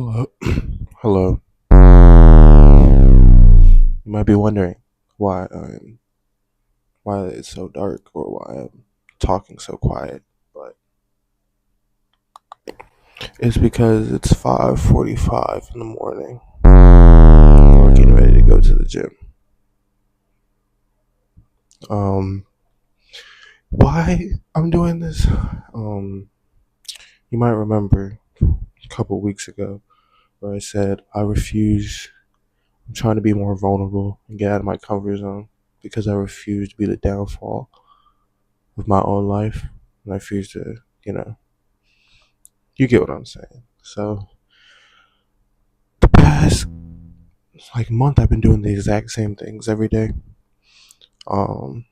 Hello. Hello. You might be wondering why it's so dark or why I'm talking so quiet, but it's because it's 5:45 in the morning. We're getting ready to go to the gym. Um why I'm doing this? Um you might remember a couple weeks ago where I said I'm trying to be more vulnerable and get out of my comfort zone because I refuse to be the downfall of my own life. And I refuse to, you get what I'm saying. So the past month, I've been doing the exact same things every day. Um,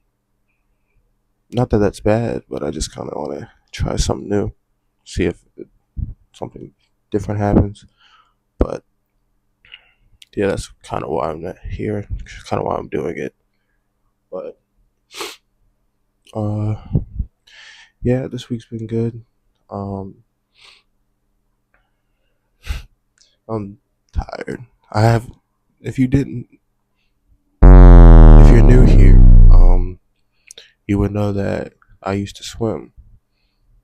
Not that that's bad, but I just kind of want to try something new, see if something different happens. But yeah, that's kind of why I'm not here. Kind of why I'm doing it. But uh, yeah, this week's been good. Um, I'm tired. I have. If you didn't, if you're new here, you would know that I used to swim.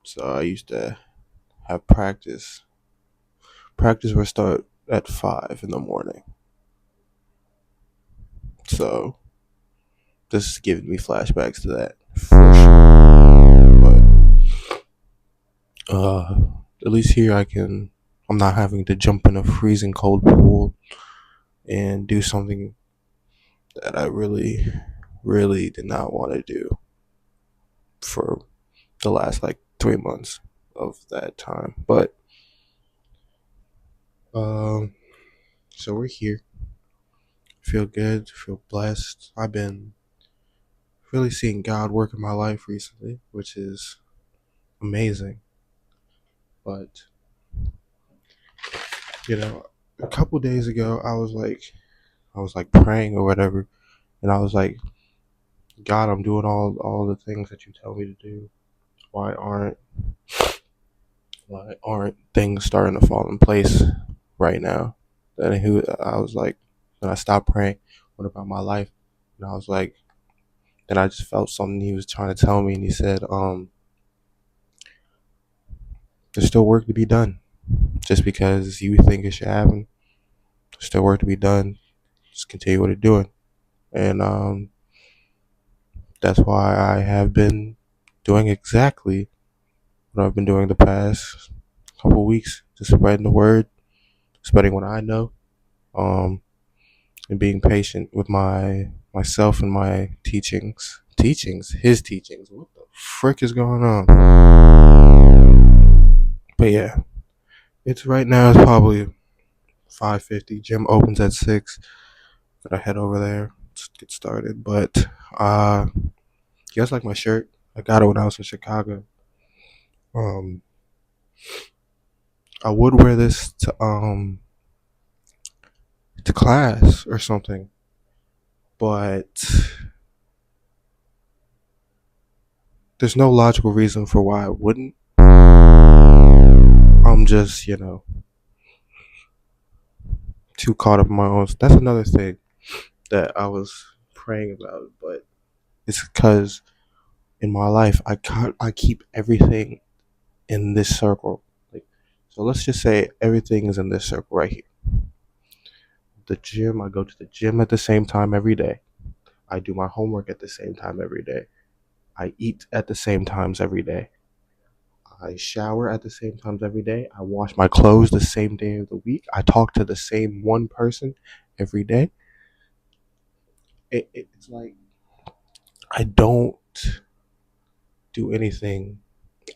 So I used to have practice. Practice would start at 5 in the morning. So this is giving me flashbacks to that for sure. But at least here I'm not having to jump in a freezing cold pool and do something that I really, really did not want to do for the last 3 months of that time. But um, so we're here. Feel good. Feel blessed. I've been really seeing God work in my life recently, which is amazing. But you know, a couple days ago, I was like praying or whatever, and I was like, God, I'm doing all the things that you tell me to do. Why aren't why aren't things starting to fall in place right now? I was like, then I stopped praying. What about my life? And I was like, then I just felt something he was trying to tell me, and he said, there's still work to be done. Just because you think it should happen, there's still work to be done. Just continue what you're doing, and that's why I have been doing exactly what I've been doing the past couple weeks, just spreading the word, spreading what I know, um, and being patient with myself and my his teachings. What the frick is going on? But yeah, it's right now. It's probably 5:50. Gym opens at 6. Gotta head over there. Let's get started. But you guys like my shirt? I got it when I was in Chicago. Um, I would wear this to class or something, but there's no logical reason for why I wouldn't. I'm just, too caught up in my own. That's another thing that I was praying about, but it's because in my life I keep everything in this circle. Like, so let's just say everything is in this circle right here. The gym, I go to the gym at the same time every day. I do my homework at the same time every day. I eat at the same times every day. I shower at the same times every day. I wash my clothes the same day of the week. I talk to the same one person every day. It's like I don't do anything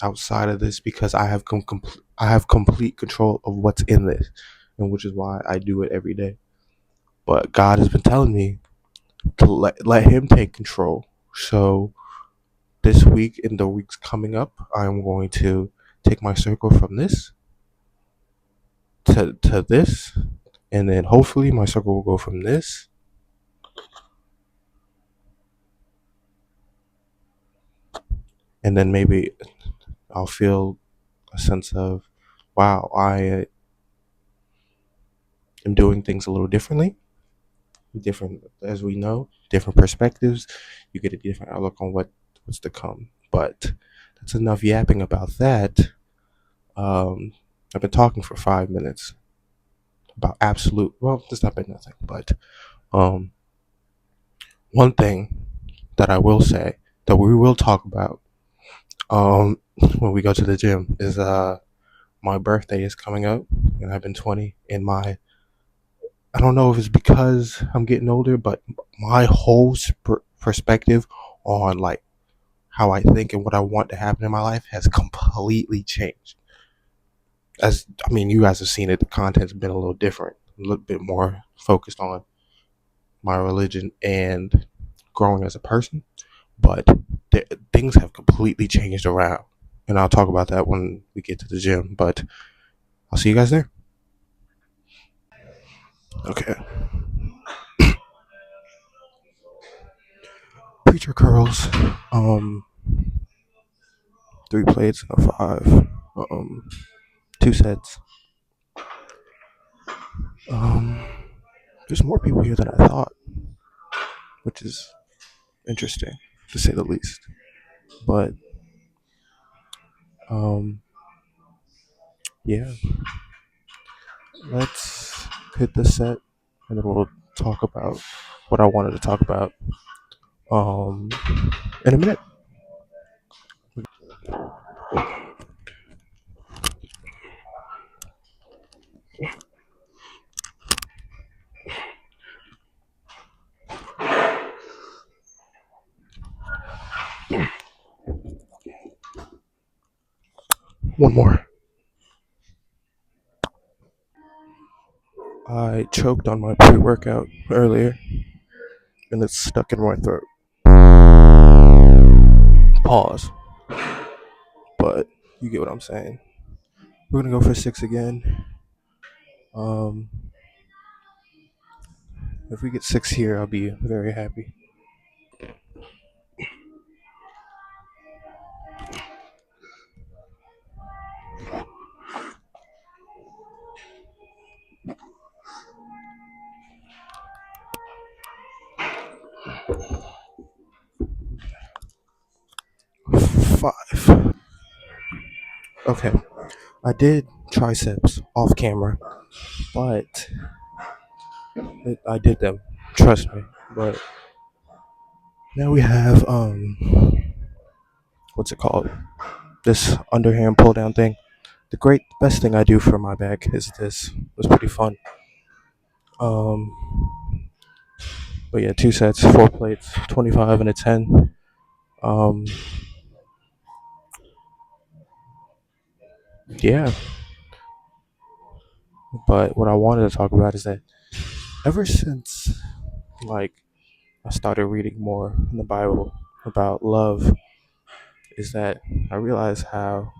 outside of this because I have complete control of what's in this, and which is why I do it every day. But God has been telling me to let Him take control. So this week and the weeks coming up, I'm going to take my circle from this to this, and then hopefully my circle will go from this, and then maybe I'll feel a sense of, wow, am doing things a little differently. Different, as we know, different perspectives. You get a different outlook on what's to come. But that's enough yapping about that. Um, I've been talking for 5 minutes about absolute. Well, there's not been nothing, but um, one thing that I will say that we will talk about when we go to the gym is my birthday is coming up, and I've been 20, and my I don't know if it's because I'm getting older, but my whole perspective on like how I think and what I want to happen in my life has completely changed. As I mean, you guys have seen it. The content's been a little different, a little bit more focused on my religion and growing as a person. But things have completely changed around, and I'll talk about that when we get to the gym. But I'll see you guys there. Okay. Preacher curls. Um, 3 plates and a five. 2 sets. Um, there's more people here than I thought, which is interesting to say the least. But um, yeah, let's hit the set, and then we'll talk about what I wanted to talk about um, in a minute. One more. I choked on my pre-workout earlier, and it's stuck in my throat. Pause. But you get what I'm saying. We're gonna go for 6 again. Um, if we get 6 here, I'll be very happy. Five. Okay. I did triceps off camera, but I did them. Trust me. But now we have what's it called? This underhand pull down thing. The best thing I do for my back is this. It was pretty fun. Um, but yeah, 2 sets, 4 plates, 25 and a 10. Um, yeah. But what I wanted to talk about is that ever since like I started reading more in the Bible about love, is that I realized how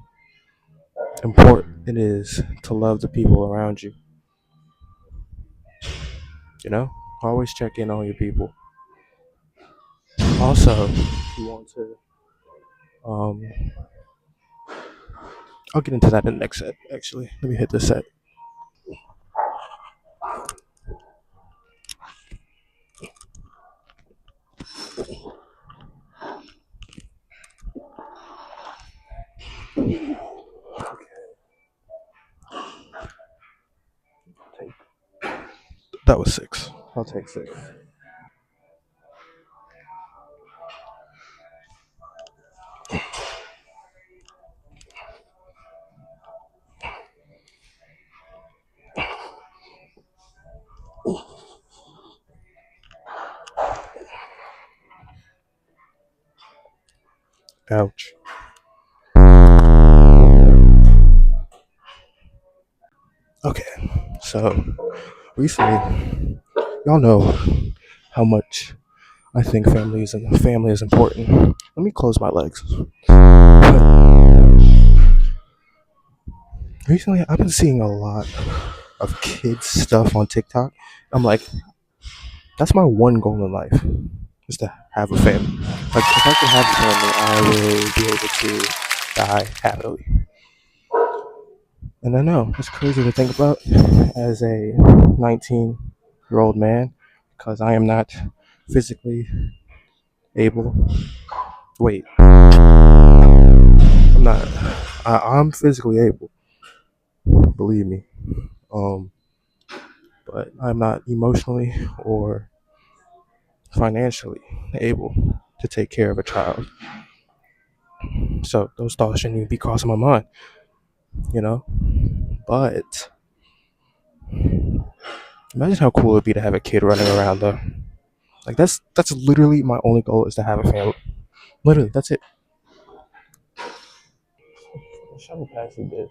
important it is to love the people around you. You know, always check in on your people. Also, if you want to, um, I'll get into that in the next set. Actually, let me hit this set. That was 6. I'll take 6. Ouch. Okay, so recently, y'all know how much I think family is important. Let me close my legs. Recently, I've been seeing a lot of kids stuff on TikTok. I'm like, that's my one goal in life, is to have a family. Like, if I can have a family, I will be able to die happily. And I know it's crazy to think about as a 19-year-old man because I am not physically able. Wait, I'm not. I'm physically able, believe me. Um, but I'm not emotionally or financially able to take care of a child. So those thoughts shouldn't even be crossing my mind, you know? But imagine how cool it would be to have a kid running around though. Like that's literally my only goal is to have a family. Literally, that's it. Shuttle pass he did.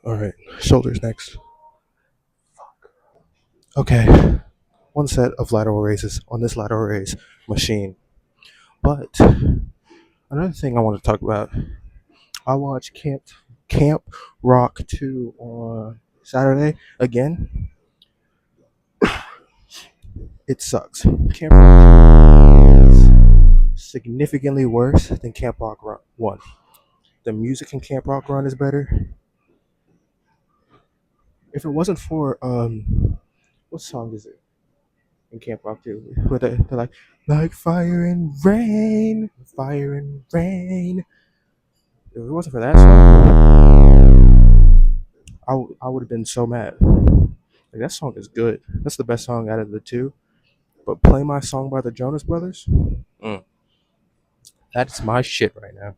All right, shoulders next. Okay, one set of lateral raises on this lateral raise machine. But another thing I want to talk about, I watched Camp Rock 2 on Saturday again. It sucks. Camp Rock 2 is significantly worse than Camp Rock 1. The music in Camp Rock Run is better. If it wasn't for what song is it in Camp Rock 2? Where they're like fire and rain. If it wasn't for that song, I would have been so mad. Like that song is good. That's the best song out of the two. But "Play My Song" by the Jonas Brothers, mm, that's my shit right now.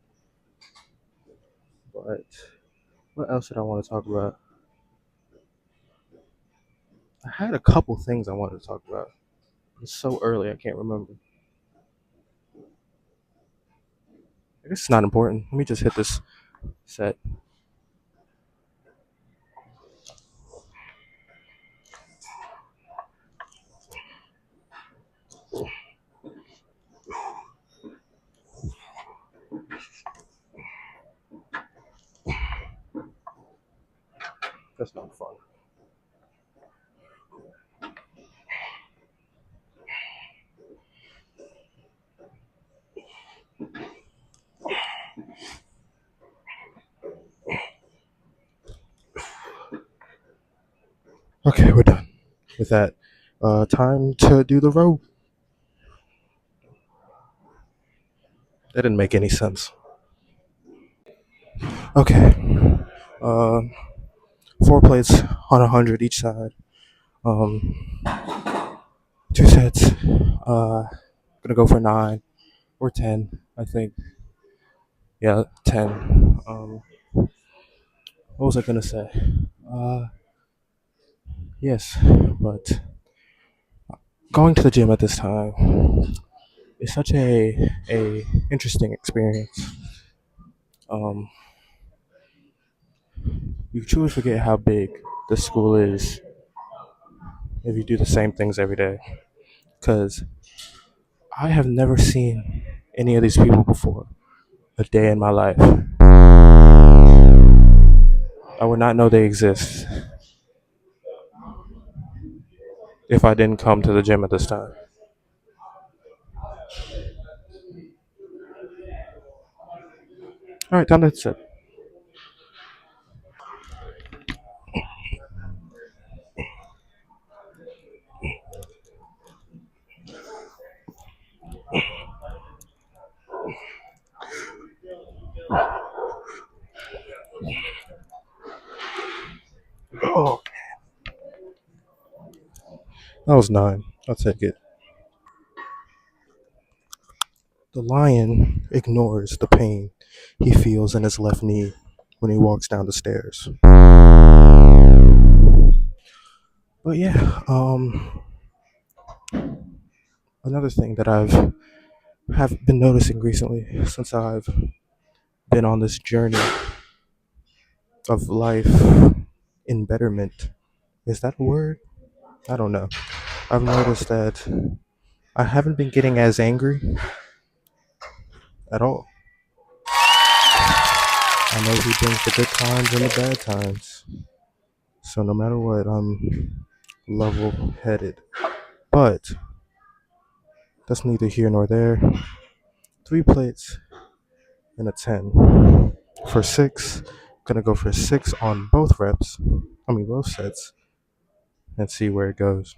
But what else did I want to talk about? I had a couple things I wanted to talk about. It's so early, I can't remember. I guess it's not important. Let me just hit this set. That's not fun. Okay, we're done with that. Time to do the road. That didn't make any sense. Okay. Uh, four plates on 100 each side. Um, two sets. Gonna go for 9 or 10. I think. Yeah, 10. What was I gonna say? Uh, yes, but going to the gym at this time is such a interesting experience. Um, you truly forget how big the school is if you do the same things every day. Because I have never seen any of these people before a day in my life. I would not know they exist if I didn't come to the gym at this time. All right, time to sit. Oh, that was 9. I'll take it. The lion ignores the pain he feels in his left knee when he walks down the stairs. But yeah, another thing that have been noticing recently since I've been on this journey of life in betterment. Is that a word? I don't know. I've noticed that I haven't been getting as angry at all. I know he brings the good times and the bad times. So no matter what, I'm level headed. But that's neither here nor there. 3 plates and a 10. For 6, gonna go for 6 on both reps. I mean, both sets. And see where it goes.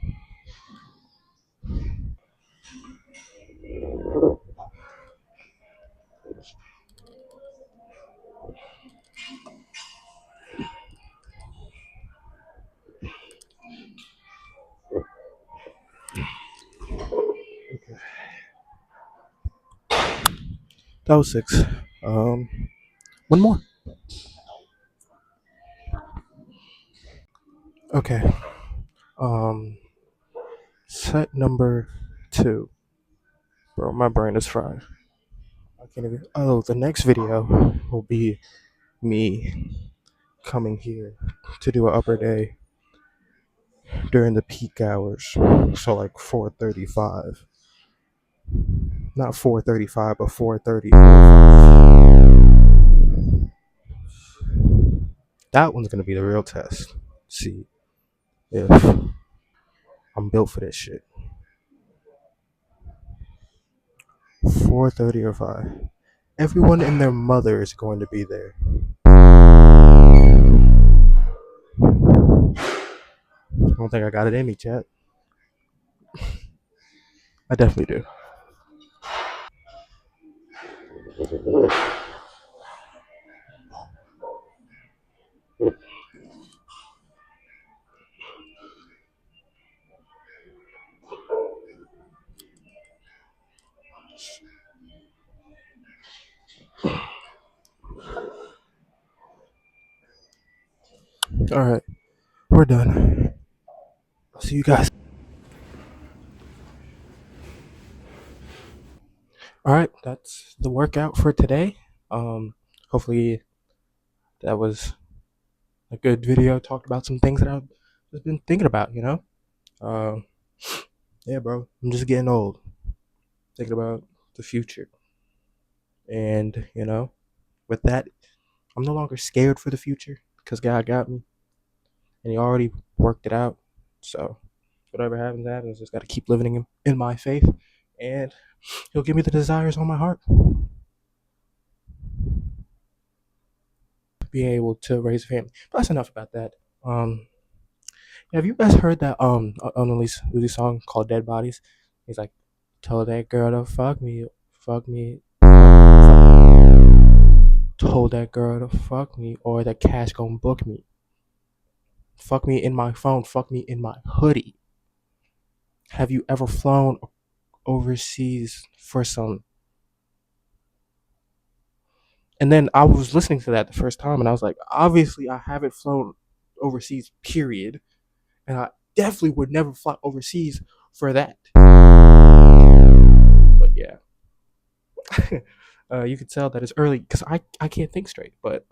That was 6. Um, one more. Okay. Um, set number 2. Bro, my brain is fried. I can't even. Oh, the next video will be me coming here to do an upper day during the peak hours. So like 4:35. Not 4:35, but 4:30. That one's gonna be the real test. See if I'm built for this shit. 4:30 or 5. Everyone and their mother is going to be there. I don't think I got it in me, chat. I definitely do. All right, we're done. I'll see you guys. All right, that's the workout for today. Hopefully that was a good video. Talked about some things that I've just been thinking about. Um, yeah, bro. I'm just getting old. Thinking about the future, and with that, I'm no longer scared for the future because God got me, and He already worked it out. So whatever happens, happens. Just got to keep living in my faith, and He'll give me the desires on my heart. Being able to raise a family. But that's enough about that. Have you guys heard that Annalise Uzi song called "Dead Bodies"? He's like, "Told that girl to fuck me, told that girl to fuck me, or that cash gon' book me. Fuck me in my phone, fuck me in my hoodie." Have you ever flown overseas for some? And then I was listening to that the first time, and I was like, obviously, I haven't flown overseas, period. And I definitely would never fly overseas for that. But yeah, you could tell that it's early because I can't think straight. But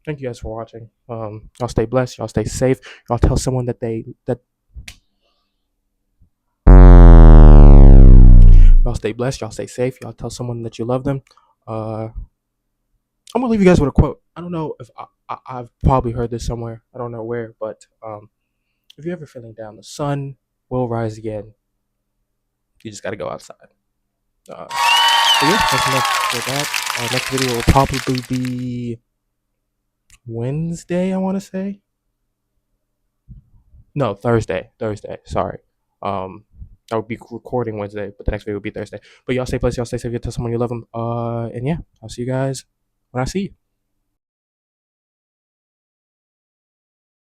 thank you guys for watching. Y'all stay blessed. Y'all stay safe. Y'all tell someone that y'all stay blessed. Y'all stay safe. Y'all tell someone that you love them. I'm gonna leave you guys with a quote. I don't know if I've probably heard this somewhere. I don't know where, but if you're ever feeling down, the sun will rise again. You just gotta go outside. So yeah, that's enough for that. Next video will probably be Wednesday, I want to say. No, Thursday. Thursday. Sorry. I would be recording Wednesday, but the next video will be Thursday. But y'all stay blessed. Y'all stay safe. You tell someone you love them. And yeah, I'll see you guys when I see you.